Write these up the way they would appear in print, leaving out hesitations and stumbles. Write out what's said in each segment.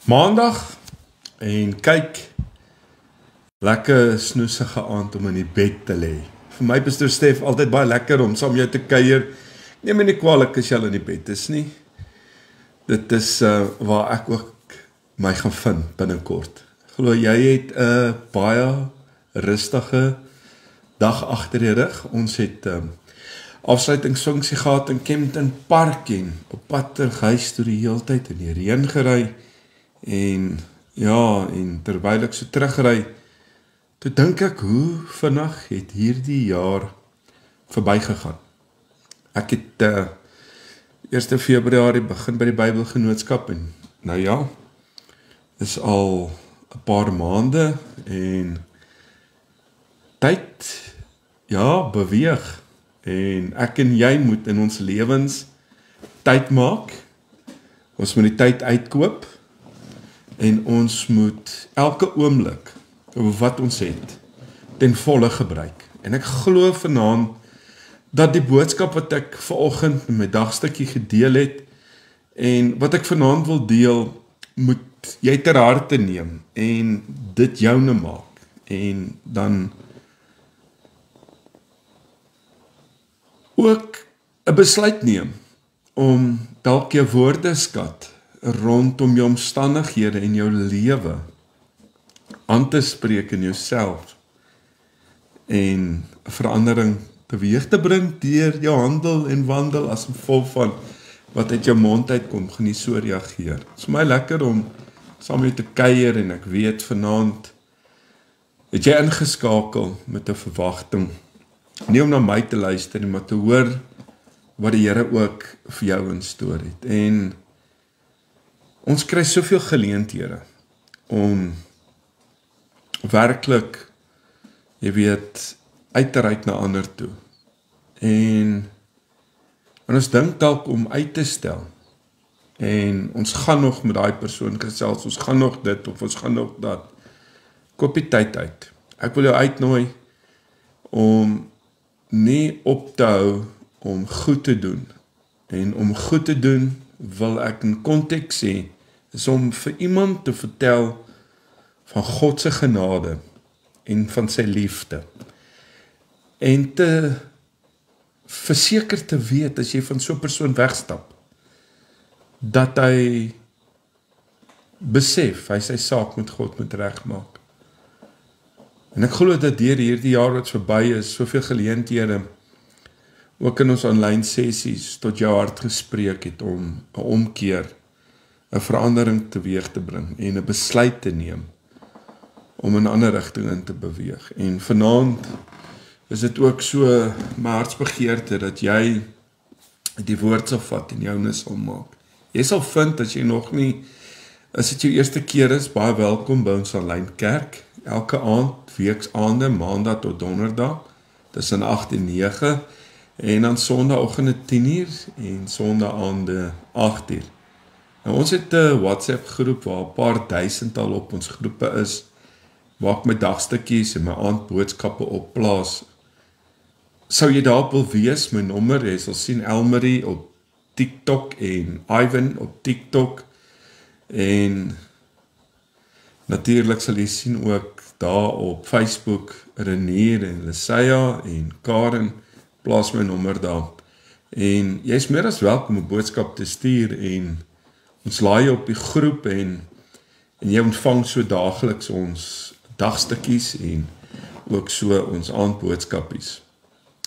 Maandag en kyk, lekker snoesige aand om in die bed te lê. Vir my, Pastor Stef, altyd baie lekker om saam jou te kuier. Neem my nie kwalik as jy al in die bed is nie. Dit is waar ek ook my gaan vind binnekort. Glo jy het 'n baie rustige dag agter die rug. Ons het afsluitingsfunksie gehad in Kempton Park en op pad terug huis toe die hele tyd in die reën gery. En terwyl ek so terugry, toe dink ek, hoe vinnig het hierdie jaar verbygegaan. Ek het 1 Februarie begin by die Bybelgenootskap en nou ja, is al 'n paar maande en tyd, beweeg. En ek en jy moet in ons lewens tyd maak. Ons moet die tyd uitkoop. En ons moet elke oomblik wat ons het ten volle gebruik. En ek glo vanaand dat die boodskap wat ek vanoggend in my dagstukkie gedeel het en wat ek vanaand wil deel, moet jy ter harte neem en dit joune maak. En dan ook 'n besluit neem om dalk jou woordeskat rondom jou omstandighede en jou lewe aan te spreek in jouself en 'n verandering teweeg te bring deur jou handel en wandel as gevolg van wat uit jou mond uitkom, gaan nie so reageer. Het is vir my lekker om saam met jou te kuier en ek weet vanaand het jy ingeskakel met 'n verwagting, nie om na my te luister nie, maar te hoor wat die Here ook vir jou instoor het. En ons kry soveel geleenthede om werklik, uit te reik na ander toe. En ons dink dalk om uit te stel. En ons gaan nog met daai persoon gesels, ons gaan nog dit of ons gaan nog dat. Koop die tyd uit. Ek wil jou uitnooi om nie op te hou om goed te doen. En om goed te doen wil ek in konteks sê, is om vir iemand te vertel van God se genade en van sy liefde. En te verseker te weet, as jy van so 'n persoon wegstap, dat hy besef, hy sy saak met God moet regmaak. En ek glo dat deur hierdie jaar wat verby is, soveel geleenthede, ook in ons online sessies, tot jou hart gespreek het om 'n omkeer, 'n verandering teweeg te bring en 'n besluit te neem om in 'n ander rigting in te beweeg. En vanaand is dit ook so my hartsbegeerte dat jy die woord sal vat en joune sal maak. Jy sal vind as jy nog nie, as dit jou eerste keer is, baie welkom by ons aanlyn kerk. Elke aand, weeksaande, maandag tot donderdag, tussen 8 en 9, en dan sondagoggende 10:00 en sondagaande 8:00. Nou ons het 'n WhatsApp groep waar 'n paar duisend al op ons groepe is, waar ek my dagstukkies en my aandboodskappe op plaas. Sou jy daarop wil wees, my nommer, jy sal sien Elmarie op TikTok en Ivan op TikTok, en natuurlik sal jy sien ook daar op Facebook Renier en Lesia en Karen, plaas my nommer daar. En jy is meer as welkom 'n boodskap te stuur en ons laai op die groep en jy ontvang so daagliks ons dagstukkies en ook so ons aandboodskappies.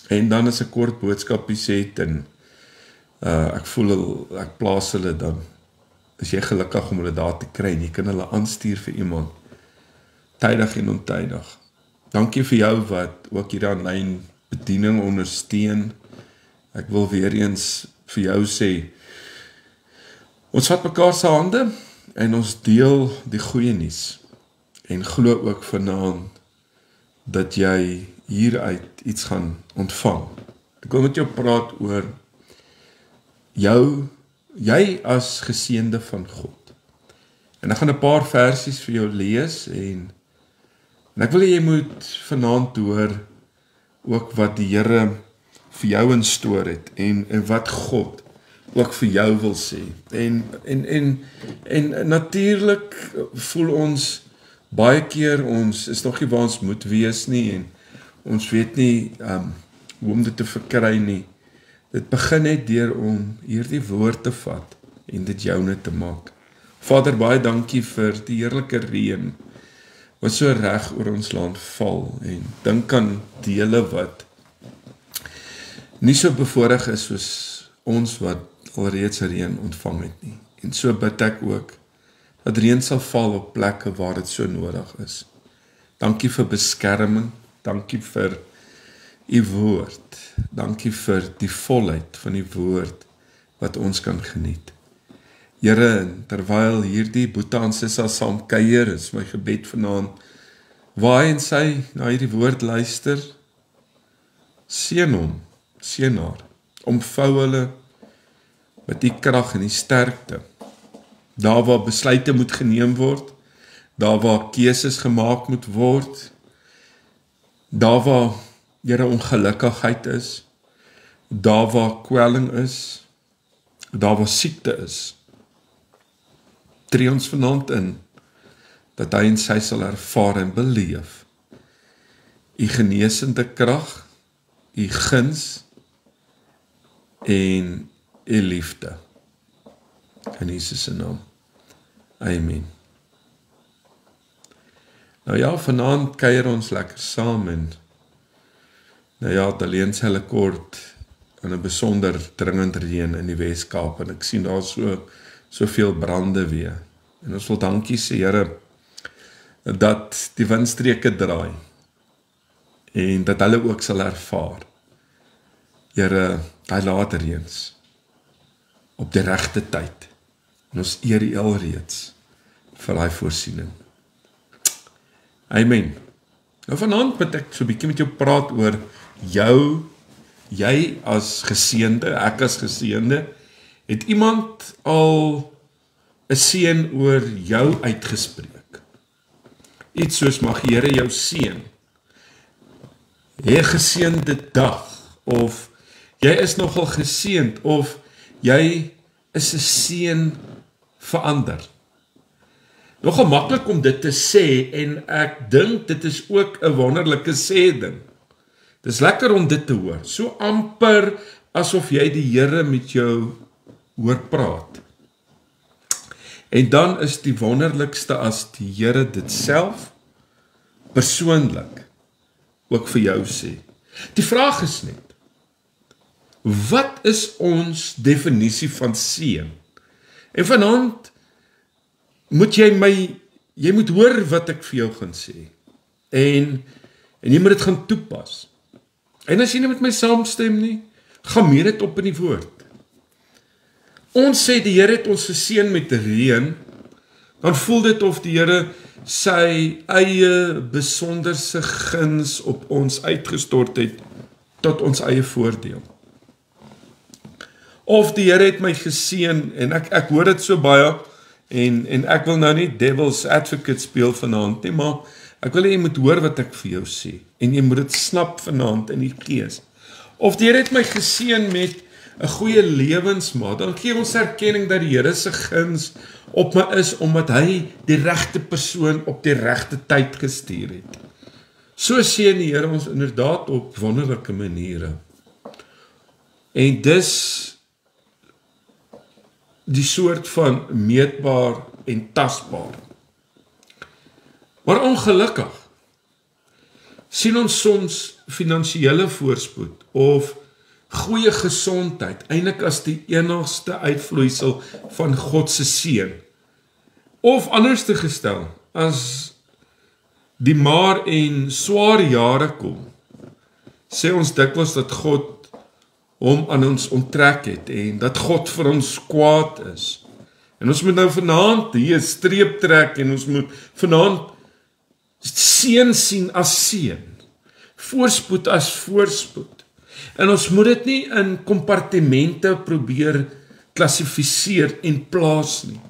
En dan as ek kort boodskappies het en ek voel ek plaas hulle, dan is jy gelukkig om hulle daar te kry en jy kan hulle aanstuur vir iemand, tydig en ontydig. Dankie vir jou wat ook hierdie aanlyn bediening ondersteun. Ek wil weer eens vir jou sê, ons vat mekaar se hande en ons deel die goeie nuus. En glo ook vanaand dat jy hieruit iets gaan ontvang. Ek wil met jou praat oor jy as geseënde van God. En ek gaan 'n paar versies vir jou lees en ek wil jy moet vanaand hoor ook wat die Here vir jou instoor het en wat God ook vir jou wil sê. En natuurlik voel ons baie keer ons is nog nie waar ons moet wees nie en ons weet nie hoe om dit te verkry nie. Dit begin net deur om hierdie woord te vat en dit joune te maak. Vader, baie dankie vir die heerlike reën wat so reg oor ons land val en dink aan dele wat nie so bevoorreg is soos ons wat alreeds reën ontvang het nie. En so bid ek ook dat reën sal val op plekke waar dit so nodig is. Dankie vir beskerming, dankie vir u woord, dankie vir die volheid van die woord wat ons kan geniet. Here, terwyl hierdie Boeta en Sissa saam kuier, is my gebed vanaand, waar hy en sy na hierdie woord luister, seën hom, seën haar, omvou hulle met die krag en die sterkte, daar waar besluite moet geneem word, daar waar keuses gemaak moet word, daar waar Here ongelukkigheid is, daar waar kwelling is, daar waar siekte is, tree ons vanaand in, dat hy en sy sal ervaar en beleef, u genesende krag, u guns, en u liefde, in Jesus se naam, amen. Nou ja, vanaand kuier ons lekker saam en nou ja, het alleen hulle kort in 'n besonder dringend reën in die Wes-Kaap en ek sien daar soveel brande weer. En ons wil dankie sê, Here, dat die windstreke draai en dat hulle ook sal ervaar. Here, hy laat reëns op die regte tyd. En ons eer U alreeds vir daai voorsiening. Amen. Nou vanaand moet ek so 'n bietjie met jou praat oor jy as geseënde, ek as geseënde, het iemand al 'n seën oor jou uitgespreek? Iets soos mag die Here jou seën. Jy 'n geseënde dag, of jy is nogal geseënd, of jy is 'n seën vir ander. Nogal maklik om dit te sê, en ek dink dit is ook 'n wonderlike sê ding. Dis lekker om dit te hoor, so amper asof jy die Here met jou hoor praat. En dan is die wonderlikste as die Here dit self persoonlik ook vir jou sê. Die vraag is net, wat is ons definisie van seën? En vanaand moet jy moet hoor wat ek vir jou gaan sê. En jy moet dit gaan toepas. En as jy nie met my saamstem nie, gaan meer dit op in die woord. Ons sê die Here het ons geseën met reën, dan voel dit of die Here sy eie besonderse guns op ons uitgestort het tot ons eie voordeel. Of die Here het my geseën, en ek hoor dit so baie, en ek wil nou nie devil's advocate speel vanaand nie, maar ek wil jy moet hoor wat ek vir jou sê, en jy moet dit snap vanaand in die gees. Of die Here het my geseën met 'n goeie lewensmaat, dan gee ons erkenning dat die Here se guns op my is, omdat hy die regte persoon op die regte tyd gestuur het. So seën die Here ons inderdaad op wonderlike maniere. En dis die soort van meetbaar en tasbaar. Maar ongelukkig sien ons soms finansiële voorspoed of goeie gesondheid eintlik as die enigste uitvloeisel van God se seën. Of anders te gestel, as die maar en swaar jare kom, sê ons dikwels dat God hom aan ons onttrek het en dat God vir ons kwaad is. En ons moet nou vanaand hier 'n streep trek en ons moet vanaand seën sien as seën, voorspoed as voorspoed. En ons moet dit nie in kompartimente probeer klassifiseer en plaas nie.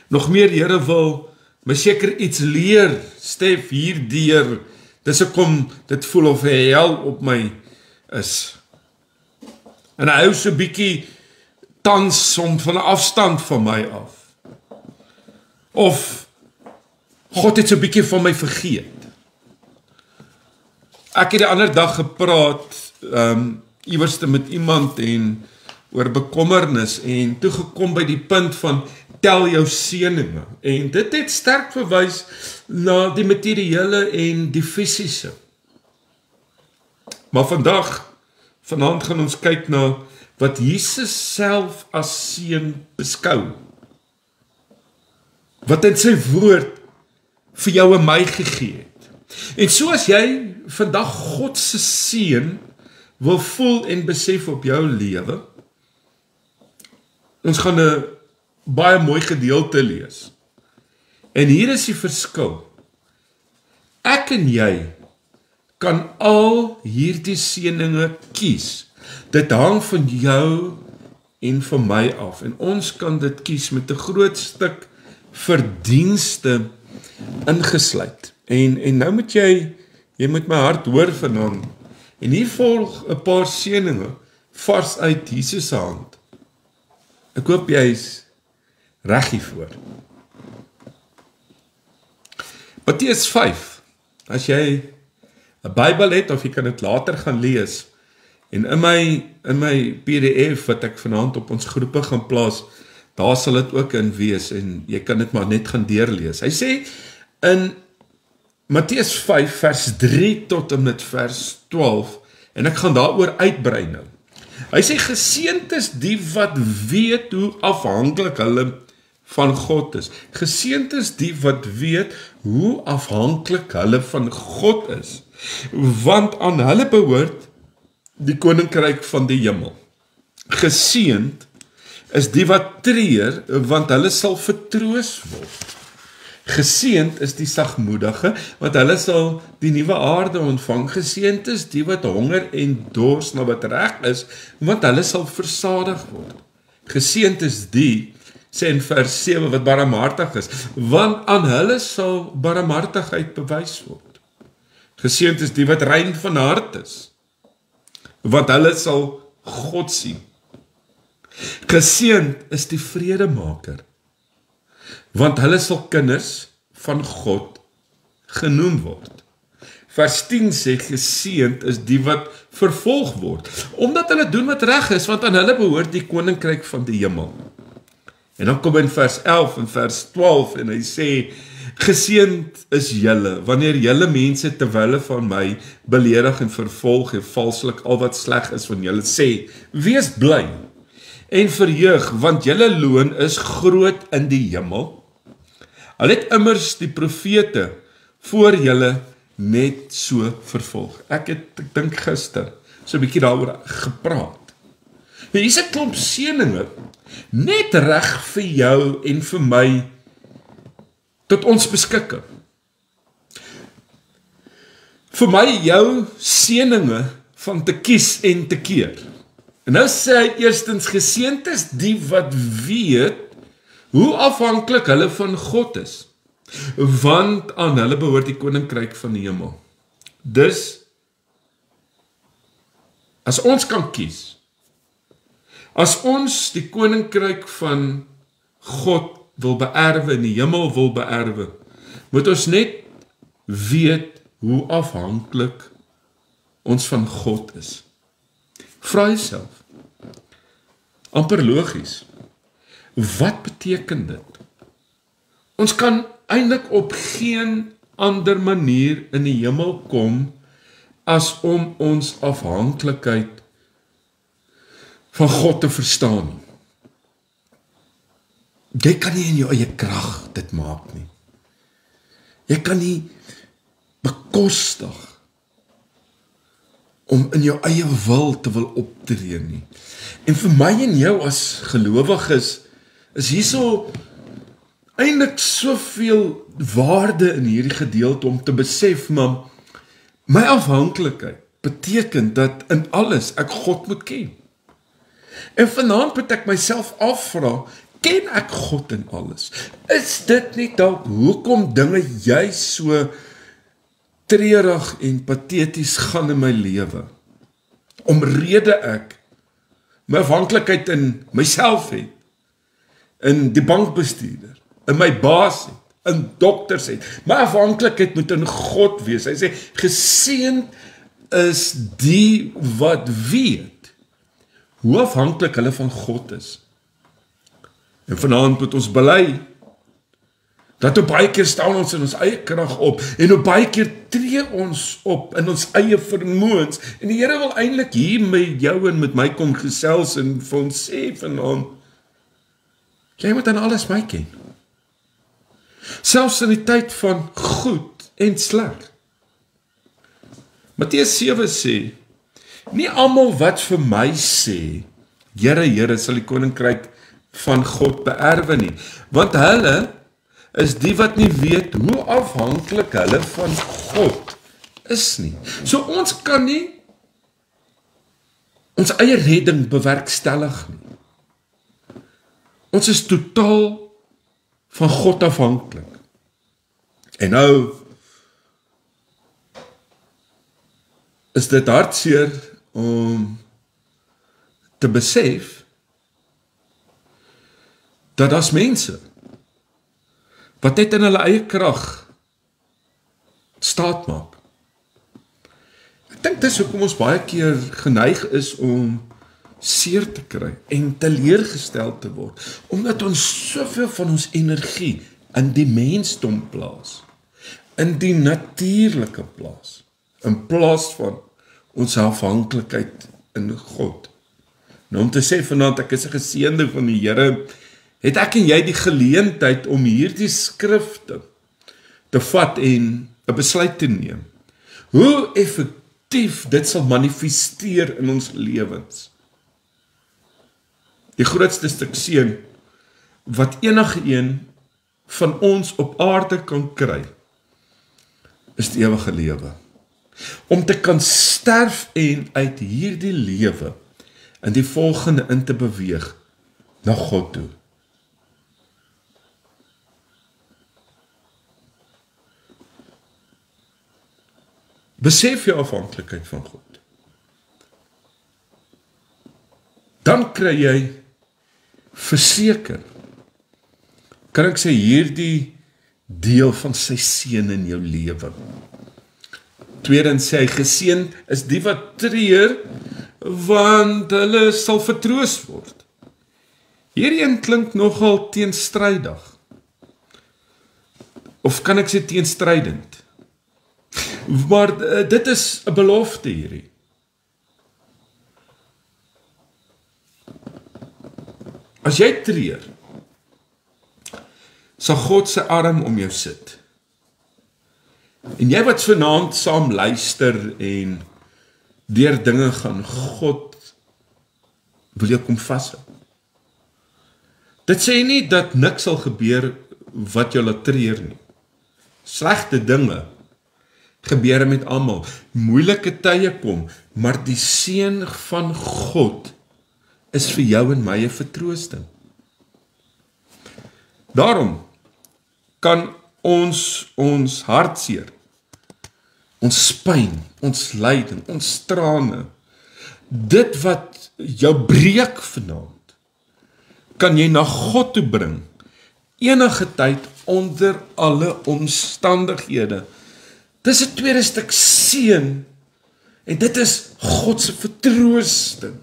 Nog meer, die Here wil my seker iets leer, Stef, hierdeur, dis hoekom dit voel of 'n hel op my is. En hy hou so bietjie tans om van 'n afstand van my af. Of God het so 'n bietjie van my vergeet. Ek het die ander dag gepraat iewers met iemand en oor bekommernis en toe gekom by die punt van tel jou seëninge en dit het sterk verwys na die materiële en die fisiese. Maar vanaand gaan ons kyk na wat Jesus self as seën beskou. Wat in sy woord vir jou en my gegee het. En so as jy vandag God se seën wil voel en besef op jou lewe, ons gaan 'n baie mooi gedeelte lees. En hier is die verskil. Ek en jy kan al hierdie seëninge kies. Dit hang van jou en van my af. En ons kan dit kies met 'n groot stuk verdienste ingesluit. En nou moet jy moet my hart hoor vanaand. En hier volg 'n paar seëninge vars uit Jesus se hand. Ek hoop jy's reg hiervoor. Matteus 5. As jy 'n Bybel het of jy kan dit later gaan lees. En in my PDF wat ek vanaand op ons groepe gaan plaas, daar sal dit ook in wees en jy kan dit maar net gaan deurlees. Hy sê in Matteus 5 vers 3 tot en met vers 12 en ek gaan daaroor uitbrei nou. Hy sê geseënd is die wat weet hoe afhanklik hulle van God is. Geseënd is die wat weet hoe afhanklik hulle van God is. Want aan hulle behoort die koninkryk van die hemel. Geseënd is die wat treur, want hulle sal vertroos word. Geseënd is die sagmoedige, want hulle sal die nuwe aarde ontvang. Geseënd is die wat honger en dors na wat reg is, want hulle sal versadig word. Geseënd is die, sê in vers 7, wat barmhartig is, want aan hulle sal barmhartigheid bewys word. Geseënd is die wat rein van hart is, want hulle sal God sien. Geseënd is die vredemaker, want hulle sal kinders van God genoem word. Vers 10 sê, geseënd is die wat vervolg word, omdat hulle doen wat reg is, want aan hulle behoort die koninkryk van die hemel. En dan kom in vers 11 en vers 12 en hy sê, geseënd is julle, wanneer julle mense terwille van my beledig en vervolg en valslik al wat sleg is van julle sê, wees bly en verheug, want julle loon is groot in die hemel. Al het immers die profete voor julle net so vervolg. Ek dink gister so 'n bietjie daaroor gepraat. Hier is 'n klomp seëninge net reg vir jou en vir my tot ons beskikking. Vir my jou seëninge van te kies en te keer. En nou sê hy eerstens, geseënd is die wat weet hoe afhanklik hulle van God is, want aan hulle behoort die koninkryk van die hemel. Dus, as ons kan kies, as ons die koninkryk van God wil beerwe, in die hemel wil beerwe, moet ons net weet hoe afhanklik ons van God is. Vra jouself, amper logies, wat beteken dit? Ons kan eintlik op geen ander manier in die hemel kom as om ons afhanklikheid van God te verstaan. Jy kan nie in jou eie krag dit maak nie. Jy kan nie bekostig om in jou eie wil te wil optree nie. En vir my en jou as gelowiges is hierso eintlik soveel waarde in hierdie gedeelte om te besef, maar my afhanklikheid beteken dat in alles ek God moet ken. En vanaand moet ek myself afvra, ken ek God in alles? Is dit nie dalk hoekom dinge juis so treurig en pateties gaan in my lewe? Omrede ek my afhanklikheid in myself het, in die bankbestuurder, in my baas het, in dokters het. My afhanklikheid moet in God wees. Hy sê, geseënd is die wat weet hoe afhanklik hulle van God is. En vanaand moet ons bely dat op baie keer staan ons in ons eie krag op en op baie keer tree ons op in ons eie vermoëns en die Here wil eintlik hier met jou en met my kom gesels en vir ons sê vanaand, jy moet aan alles my ken. Selfs in die tyd van goed en sleg. Matteus 7 sê, nie almal wat vir my sê, Here, Here, sal die koninkryk van God beerwe nie, want hulle is die wat nie weet hoe afhanklik hulle van God is nie. So ons kan nie ons eie redding bewerkstellig nie. Ons is totaal van God afhanklik. En nou is dit hartseer om te besef dat daar's mense wat net in hulle eie krag staat maak. Ek dink dis hoekom ons baie keer geneig is om seer te kry en teleurgestel te word, omdat ons soveel van ons energie in die mensdom plaas, in die natuurlike plaas, in plaas van ons afhanklikheid in God. Nou om te sê vanaand, ek is 'n geseënde van die Here, het ek en jy die geleentheid om hierdie skrifte te vat en 'n besluit te neem. Hoe effektief dit sal manifesteer in ons lewens. Die grootste stuk seën wat enige een van ons op aarde kan kry, is die ewige lewe. Om te kan sterf en uit hierdie lewe in die volgende in te beweeg na God toe. Besef jou afhanklikheid van God. Dan kry jy verseker, kan ek sê, hierdie deel van sy seën in jou lewe. Tweedens sê hy, geseënd is die wat treur, want hulle sal vertroos word. Hierdie een klink nogal teenstrydig. Of kan ek sê teenstrydend? Maar dit is 'n belofte hierdie. As jy treur, sal God se arm om jou sit. En jy wat vanaand saam luister en deur dinge gaan, God wil jou kom vashou. Dit sê nie dat niks sal gebeur wat jou laat treur nie. Slegte dinge gebeur met almal. Moeilike tye kom, maar die seën van God is vir jou en my 'n vertroosting. Daarom kan ons hartseer, ons pyn, ons lyding, ons trane, dit wat jou breek vanaand, kan jy na God toe bring, enige tyd, onder alle omstandighede. Dis 'n tweede stuk seën, en dit is God se vertroosting.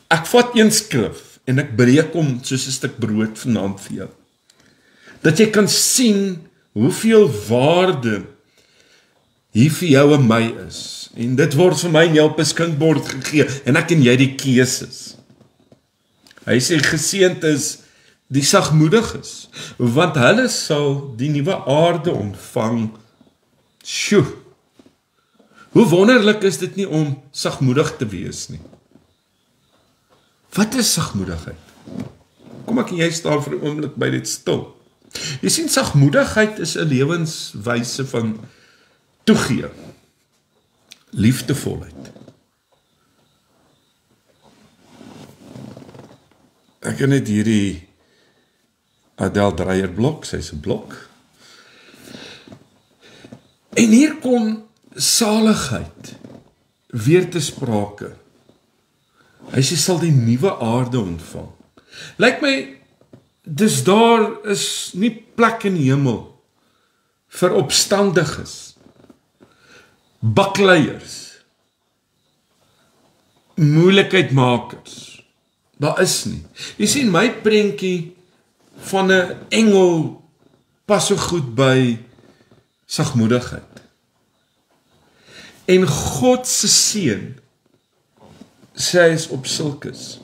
Ek vat een skrif, en ek breek hom soos 'n stuk brood vanaand vir jou. Dat jy kan sien hoeveel waarde hier vir jou en my is. En dit word vir my en jou beskikbaar gegee, en ek en jy die keuses. Hy sê, geseënd is die sagmoediges, want hulle sal die nuwe aarde ontvang. Sjoe, hoe wonderlik is dit nie om sagmoedig te wees nie. Wat is sagmoedigheid? Kom ek en jy staan vir 'n oomblik by dit stil. Jy sien, sagmoedigheid is 'n lewenswyse van toegee, liefdevolheid. Ek het net hierdie Adele Dreyer blok, sy's 'n blok. En hier kom saligheid weer te sprake. Hy sê sal die nuwe aarde ontvang. Lyk my, dis daar is nie plek in die hemel vir opstandiges, bakleiers, moeilikheidmakers. Daar is nie. Jy sien, my prentjie van 'n engel pas so goed by sagmoedigheid. En God se seun sê hy is op sulkes.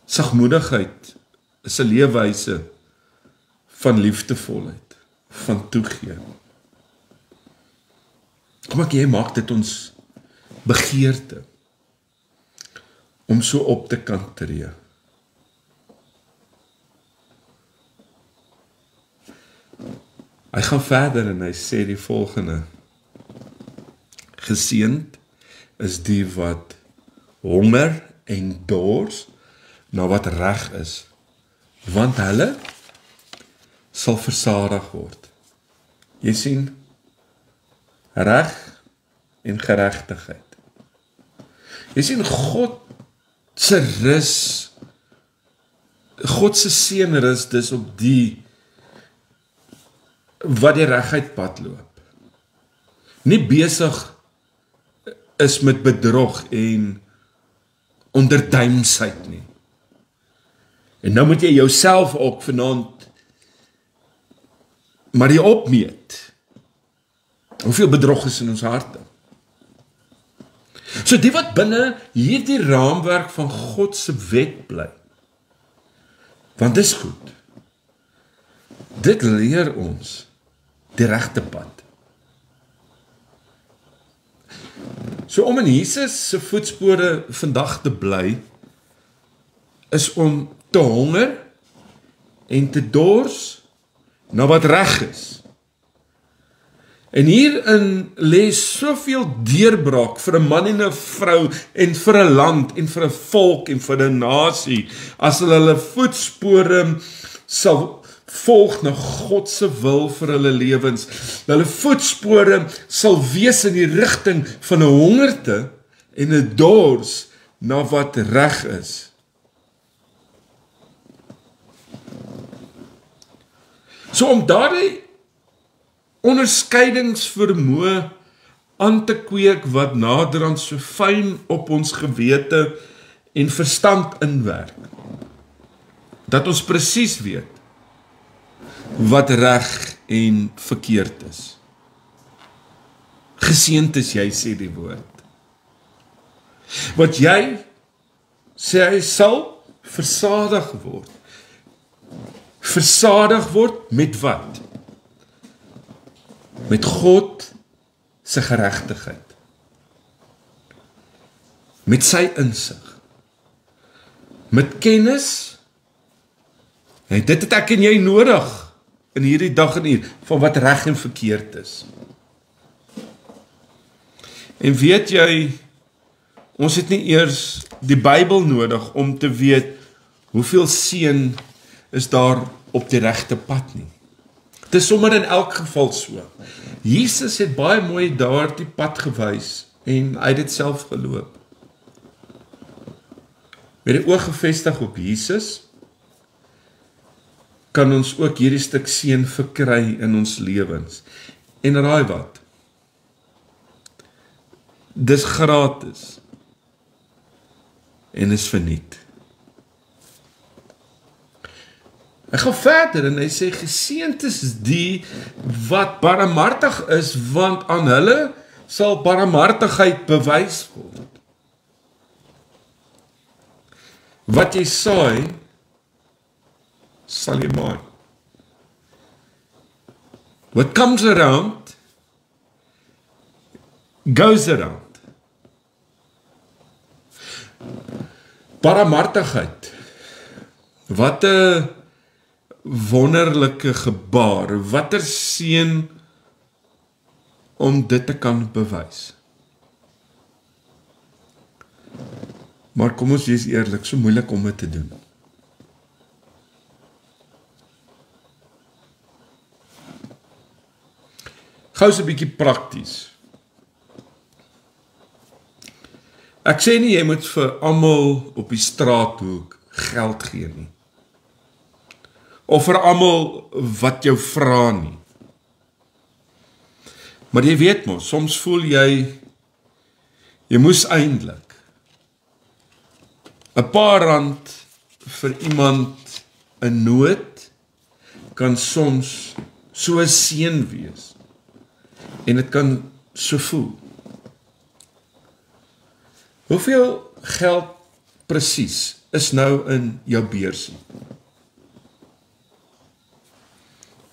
Sagmoedigheid is 'n leefwyse van liefdevolheid, van toegee. Kom ek jy maak dit ons begeerte om so op te kan tree. Hy gaan verder en hy sê die volgende: Geseënd is die wat honger en dors na wat reg is, want hulle sal versadig word. Jy sien, reg en geregtigheid. Jy sien, God se rus, God se seën rus dis op die wat die reguit pad loop. Nie besig is met bedrog en onderduimsheid nie. En nou moet jy jouself ook vanaand maar jy opmeet. Hoeveel bedrog is in ons harte? So die wat binne hierdie raamwerk van God se wet bly. Want dis goed. Dit leer ons die regte pad. So om in Jesus se voetspore vandag te bly, is om te honger en te dors na wat reg is. En hierin lê soveel deurbraak vir 'n man en 'n vrou en vir 'n land en vir 'n volk en vir 'n nasie as hulle voetspore sal volg na God se wil vir hulle lewens. Hulle voetspore sal wees in die rigting van 'n hongerte en 'n dors na wat reg is. So om daardie onderskeidingsvermoë aan te kweek wat naderhand so fyn op ons gewete en verstand inwerk, dat ons presies weet wat reg en verkeerd is. Geseënd is jy, sê die woord. Wat jy, sê hy, sal versadig word. Versadig word met wat? Met God se geregtigheid. Met sy insig. Met kennis. En dit het ek en jy nodig in hierdie dag en uur van wat reg en verkeerd is. En weet jy, ons het nie eers die Bybel nodig om te weet hoeveel seën is daar op die regte pad nie. Dit is sommer in elk geval so. Jesus het baie mooi daar die pad gewys en hy het dit self geloop. Met die oog gefestig op Jesus, kan ons ook hierdie stuk seën verkry in ons lewens. En raai wat? Dis gratis. En is verniet. Hy gaan verder en hy sê, geseënd is die wat barmhartig is, want aan hulle sal barmhartigheid bewys word. Wat jy saai, sal jy maai. What comes around, goes around. Barmhartigheid. Wat 'n wonderlike gebaar, watter seën om dit te kan bewys. Maar kom ons wees eerlik, so moeilik om dit te doen. Gou so 'n bietjie prakties. Ek sê nie jy moet vir almal op die straathoek geld gee nie. Of vir almal wat jou vra nie. Maar jy weet mos, soms voel jy moes eintlik 'n paar rand vir iemand in nood kan soms so 'n seën wees. En dit kan so voel. Hoeveel geld presies is nou in jou beursie?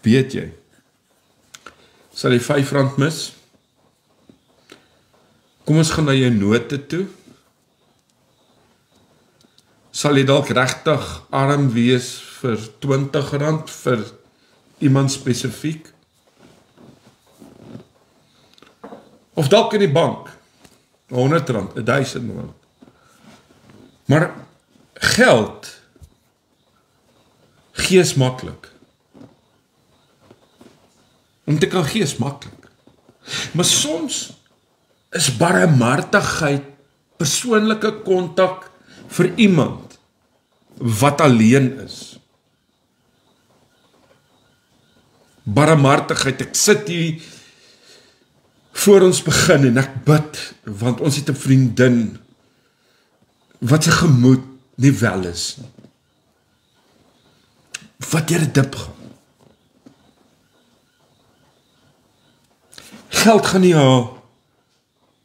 Weet jy? Sal jy R5 mis? Kom ons gaan na jou note toe. Sal jy dalk regtig arm wees vir R20 vir iemand spesifiek? Of dalk in die bank, R100, R1000. Maar geld gee is maklik. Om te kan gee is maklik. Maar soms is barmhartigheid, persoonlike kontak vir iemand wat alleen is. Barmhartigheid, ek sit hier voor ons begin en ek bid, want ons het 'n vriendin wat sy gemoed nie wel is nie. Wat deur 'n dip gaan. Geld gaan nie haar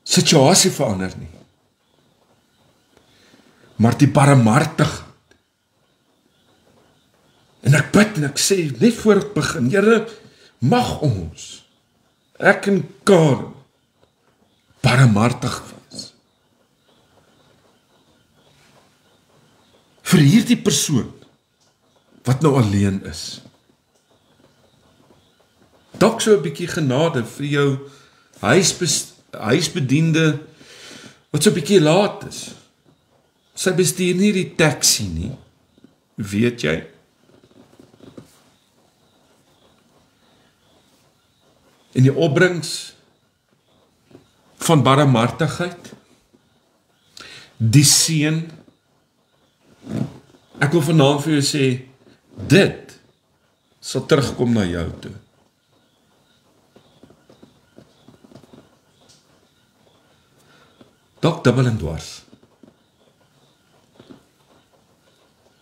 situasie verander nie. Maar die barmhartigheid. En ek bid en ek sê, net voor ek begin, Here, mag ons, ek en Karen, barmhartig wees. Vir hierdie persoon, wat nou alleen is. Dalk so 'n bietjie genade vir jou huisbediende, wat so 'n bietjie laat is. Sy bestuur nie die taxi nie, weet jy? En die opbrengs van barmhartigheid, die seën, ek wil vanaand vir jou sê, dit sal terugkom na jou toe. Dalk dubbel en dwars.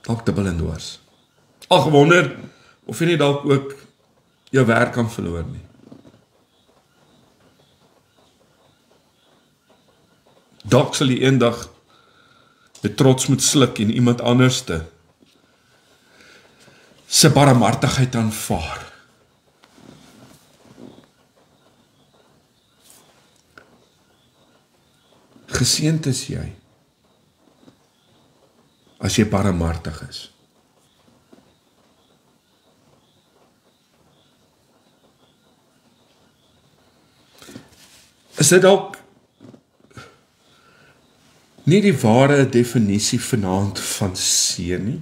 Dalk dubbel en dwars. Al gewonder of jy nie dalk ook jou werk kan verloor nie. Dalk sal jy eendag die trots moet sluk en iemand anderste se barmhartigheid aanvaar. Geseënd is jy as jy barmhartig is. Is dit dalk nie die ware definisie vanaand van seën nie?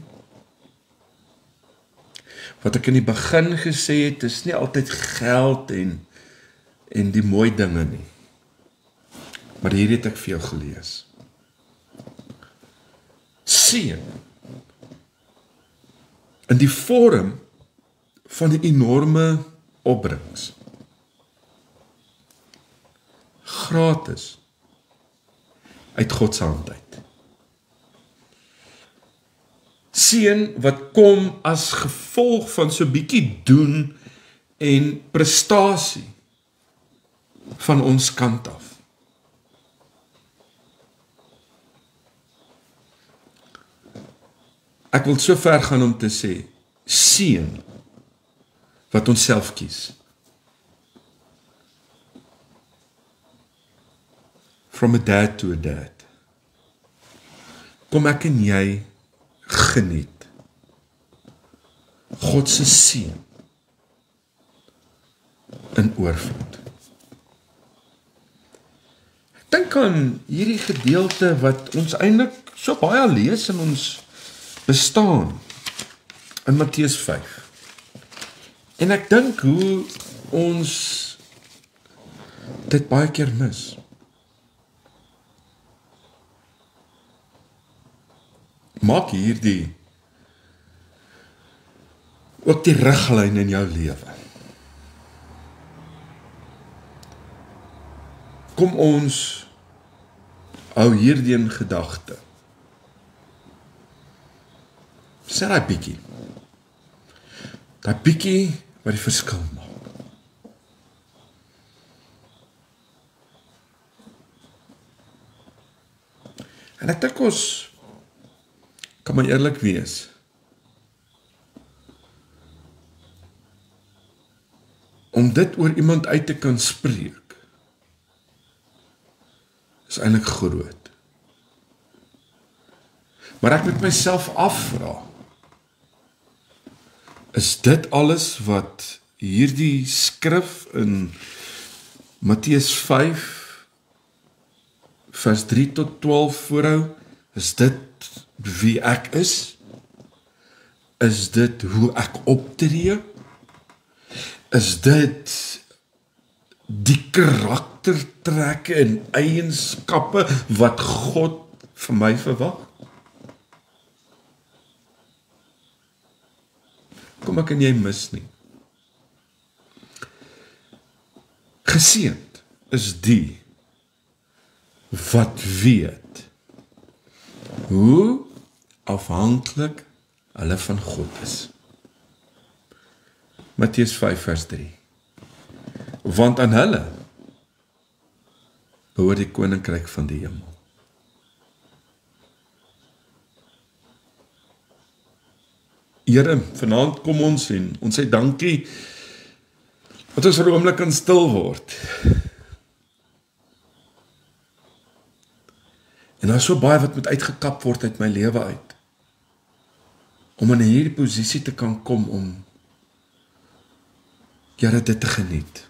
Wat ek in die begin gesê het, is nie altyd geld en die mooi dinge nie. Maar hier het ek vir jou gelees. Seën in die vorm van die enorme opbrengs. Gratis uit God se hand uit. Seën wat kom as gevolg van so bietjie doen en prestasie van ons kant af. Ek wil so ver gaan om te sê, seën wat ons self kies. From a dad to a dad. Kom ek en jy geniet God se seën in oorvloed. Ek dink aan hierdie gedeelte wat ons eintlik so baie lees in ons bestaan in Matteus 5. En ek dink hoe ons dit baie keer mis. Maak hierdie ook die riglyn in jou lewe. Kom ons hou hierdie in gedagte. Sê daai bietjie. Daai bietjie wat die verskil maak. En ek dink ons kan maar eerlik wees. Om dit oor iemand uit te kan spreek, is eintlik groot. Maar ek moet myself afvra, is dit alles wat hierdie skrif in Matteus 5 vers 3 tot 12 voorhou, is dit wie ek is? Is dit hoe ek optree? Is dit die karaktertrekke en eienskappe wat God vir my verwag? Kom ek en jy mis nie. Geseënd is die wat weet hoe afhanklik hulle van God is. Matteus 5 vers 3. Want aan hulle behoort die koninkryk van die hemel. Here, vanaand kom ons en ons sê dankie dat ons vir 'n oomblik kan stil word. En daar is so baie wat moet uitgekap word uit my lewe uit. Om in hierdie posisie te kan kom om Here dit te geniet.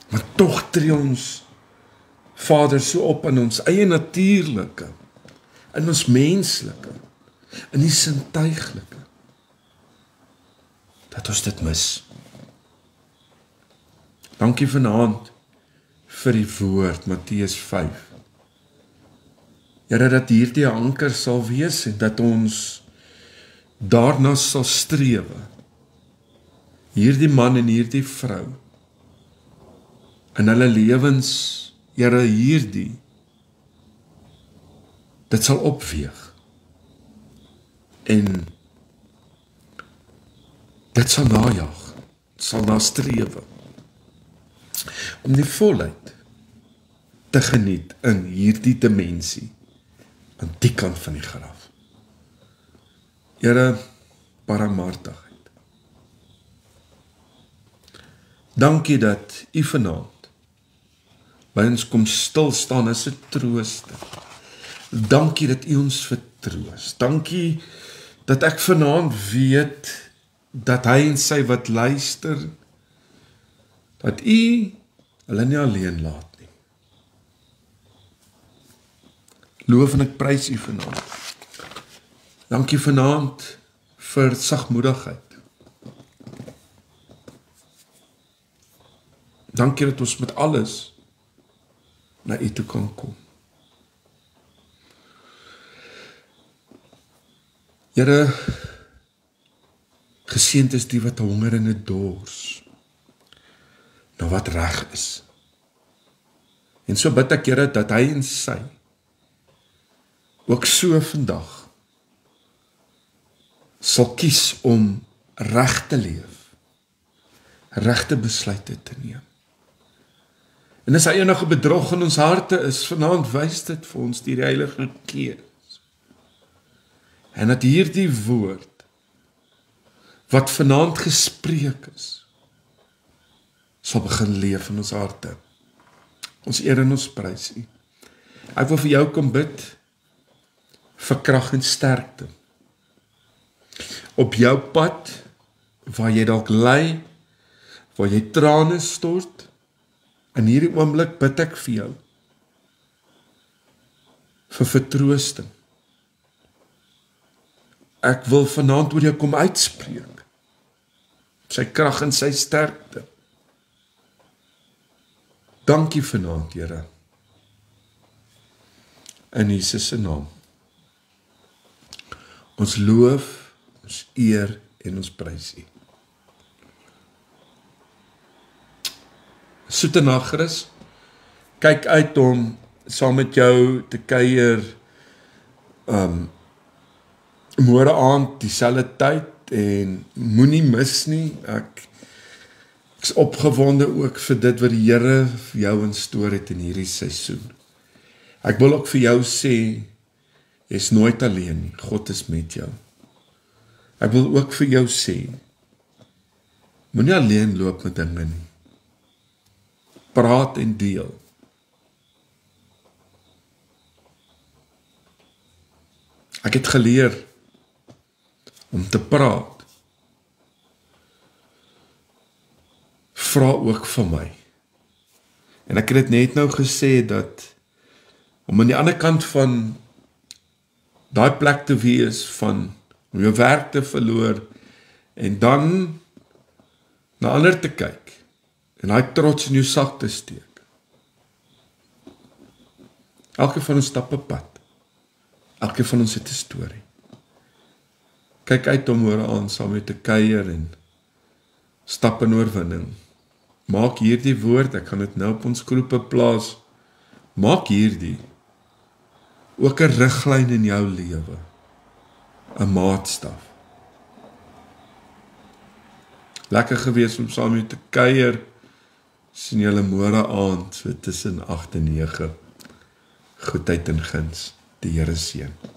Maar tog tree ons Vader so op in ons eie natuurlike, in ons menslike, in die sintuiglike, dat ons dit mis. Dankie vanaand vir die woord, Matteus 5. Here, dat hierdie anker sal wees en dat ons daarna sal strewe. Hierdie man en hierdie vrou in hulle lewens, Here, hierdie dit sal opweeg en dit sal najag, sal nastrewe om die volheid te geniet in hierdie dimensie aan die kant van die graf. Here, barmhartigheid. Dankie dat U vanaand by ons kom stil staan as 'n trooster. Dankie dat U ons vertroos. Dankie dat ek vanaand weet dat hy en sy wat luister, dat U hulle nie alleen laat nie. Loof en ek prys U vanaand. Dankie vanaand vir sagmoedigheid. Dankie dat ons met alles na U toe kan kom. Here, geseënd is die wat honger en 'n dors na wat reg is. En so bid ek, Here, dat hy en sy ook so vandag sal kies om reg te leef, regte besluite te neem. En as daar enige bedrog in ons harte is, vanaand wys dit vir ons deur die Heilige Gees. En dat hierdie woord wat vanaand gespreek is, sal begin leef in ons harte. Ons eer en ons prys U. Ek wil vir jou kom bid vir krag en sterkte. Op jou pad waar jy dalk ly, waar jy trane stort, in hierdie oomblik bid ek vir jou vir vertroosting. Ek wil vanaand oor jou kom uitspreek, sy krag en sy sterkte. Dankie vanaand, Here, in Jesus se naam. Ons loof, ons eer en ons prys U. Soete nagrus, kyk uit om saam met jou te kuier môre aand dieselfde tyd en moenie mis nie. Ek is opgewonde ook vir dit wat die Here vir jou instoor het in hierdie seisoen. Ek wil ook vir jou sê, jy is nooit alleen nie, God is met jou. Ek wil ook vir jou sê, moenie alleen loop met dinge nie. Praat en deel. Ek het geleer om te praat. Vra ook vir my. En ek het dit net nou gesê dat om aan die ander kant van daai plek te wees van om jou werk te verloor en dan na ander te kyk en daai trots in jou sak te steek. Elke van ons stap 'n pad. Elke van ons het 'n storie. Kyk uit om môre aan saam met te kuier en stap in oorwinning. Maak hierdie woord, ek gaan dit nou op ons groepe plaas, maak hierdie ook 'n riglyn in jou lewe, 'n maatstaf. Lekker gewees om saam met te kuier, sien julle môre aand so tussen 8 en 9. Goedheid en guns, die Here seën.